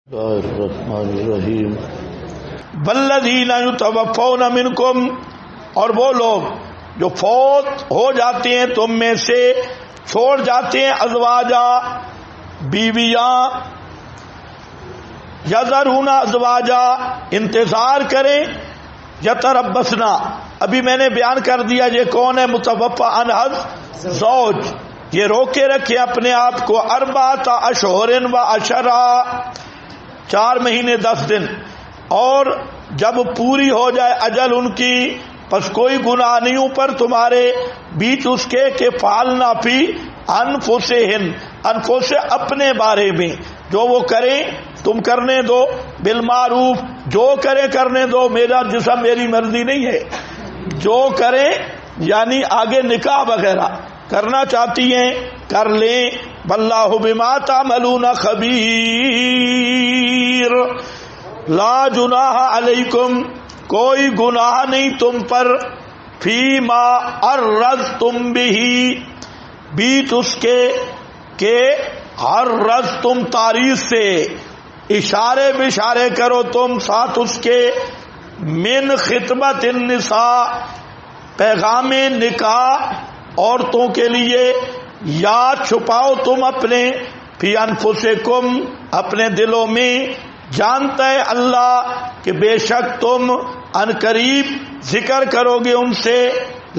الرحمن الرحیم والذین یتوفون منکم، اور وہ لوگ جو فوت ہو جاتے ہیں تم میں سے، چھوڑ جاتے ہیں ازواجا بیویاں، یذرون ازواجا انتظار کریں، یتربصنا، ابھی میں نے بیان کر دیا یہ کون ہے، متوفی عنہا زوج، یہ روکے رکھے اپنے آپ کو، اربعۃ اشہر و عشرا، 4 مہینے 10 دن، اور جب پوری ہو جائے اجل ان کی پس کوئی گناہ نہیں اوپر تمہارے بیچ اس کے کہ فعلنا فی انفسہن، انفس اپنے بارے میں، جو وہ کریں تم کرنے دو، بالمعروف، جو کرے کرنے دو، میرا جسم میری مرضی نہیں ہے، جو کریں یعنی آگے نکاح وغیرہ کرنا چاہتی ہیں کر لیں، واللہ بما تعملون خبیر، لا جناح علیکم، کوئی گناہ نہیں تم پر، فیما عرضتم بہ، بیچ اس کے کہ عرضتم تعریض سے اشارے بشارے کرو تم ساتھ اس کے، من خطبت النساء، پیغام نکاح عورتوں کے لیے، یا چھپاؤ تم اپنے، فی انفسکم، اپنے دلوں میں، جانتا ہے اللہ کہ بے شک تم ان قریب ذکر کرو گے ان سے،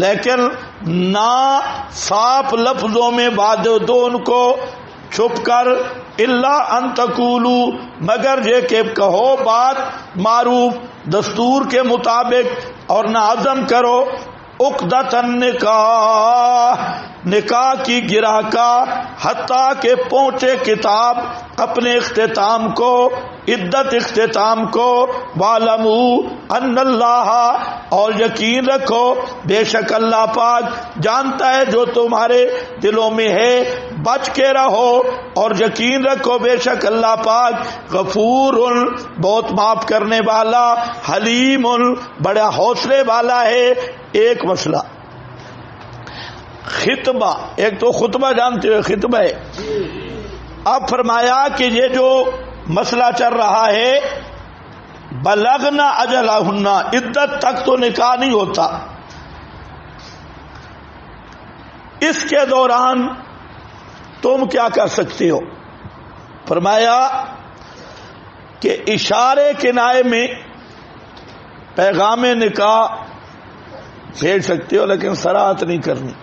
لیکن نہ صاف لفظوں میں وعدہ دو ان کو چھپ کر، الا ان تقولوا، مگر یہ کہ کہو بات معروف دستور کے مطابق، اور نہ عزم کرو عقدۃ النکاح، نکاح کی گرہ کا، حتیٰ کہ پہنچے کتاب اپنے اختتام کو، عدت اختتام کو، وَاعْلَمُوا أَنَّ اللَّهَ، اور یقین رکھو بے شک اللہ پاک جانتا ہے جو تمہارے دلوں میں ہے، بچ کے رہو، اور یقین رکھو بے شک اللہ پاک غفور، بہت معاف کرنے والا، حلیم، بڑا حوصلے والا ہے۔ ایک مسئلہ خطبہ، ایک تو خطبہ جانتے ہو خطبہ ہے، اب فرمایا کہ یہ جو مسئلہ چل رہا ہے بلغنا اجلہن، عدت تک تو نکاح نہیں ہوتا، اس کے دوران تم کیا کر سکتے ہو؟ فرمایا کہ اشارے کنائے میں پیغام نکاح بھیج سکتے ہو، لیکن صراحت نہیں کرنی،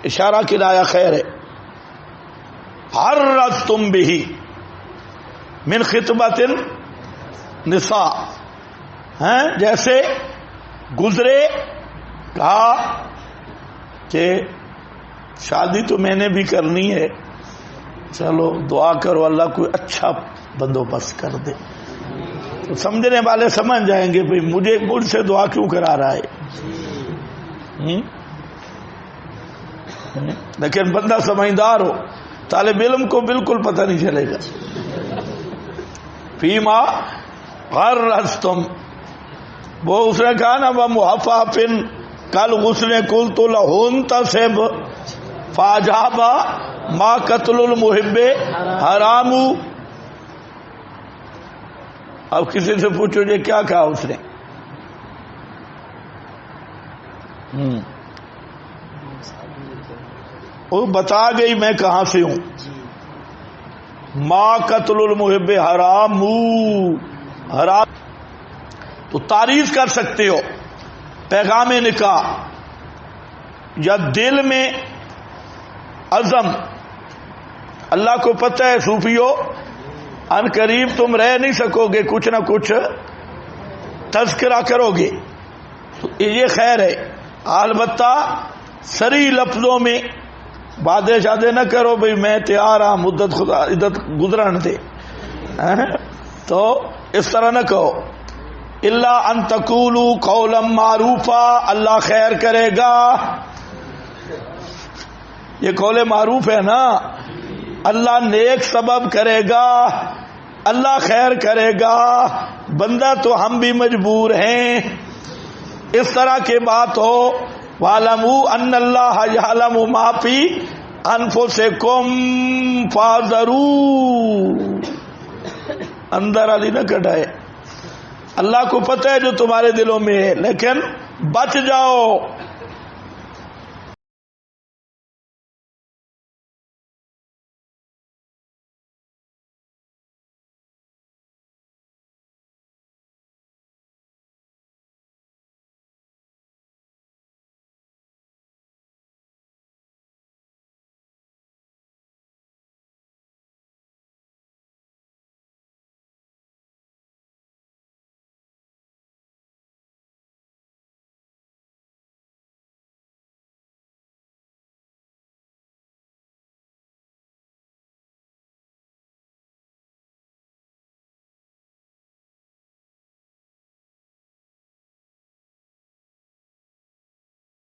اشارہ کنایا خیر ہے۔ عرضتم بہ من خطبۃ النساء، جیسے گزرے کہا کہ شادی تو میں نے بھی کرنی ہے، چلو دعا کرو اللہ کوئی اچھا بندوبست کر دے، تو سمجھنے والے سمجھ جائیں گے بھئی مجھ سے دعا کیوں کرا رہا ہے، لیکن بندہ سمجھدار ہو، طالب علم کو بالکل پتہ نہیں چلے گا۔ فیما غرستم، وہ اس نے کہا نا وَمُحَفَّفٍ كَالْغُسْلِ قُلْتُ لَهُ انْتَصِبْ فَأَجَابَ مَا قَتْلُ الْمُحِبِّ حرام۔ اب کسی سے پوچھو یہ کیا کہا اس نے، وہ بتا گئی میں کہاں سے ہوں، ما قتل المحب حرام، حرام تو تعریض کر سکتے ہو پیغام نکاح، یا دل میں عزم، اللہ کو پتہ ہے صوفیو ان قریب تم رہ نہیں سکو گے، کچھ نہ کچھ تذکرہ کرو گے، تو یہ خیر ہے، البتہ سری لفظوں میں وعدے شادے نہ کرو بھئی میں تیار ہوں، مدت خدا عدت گزرن دے، تو اس طرح نہ کہو، الا ان تقولوا قولا معروفا، اللہ خیر کرے گا، یہ قول معروف ہے نا، اللہ نیک سبب کرے گا، اللہ خیر کرے گا، بندہ تو ہم بھی مجبور ہیں، اس طرح کی بات ہو، وَاعْلَمُوا أَنَّ اللَّهَ يَعْلَمُ مَا فِي أَنفُسِكُمْ فَاحْذَرُوا، اندر والی نہ کٹائے. اللہ کو پتہ ہے جو تمہارے دلوں میں ہے، لیکن بچ جاؤ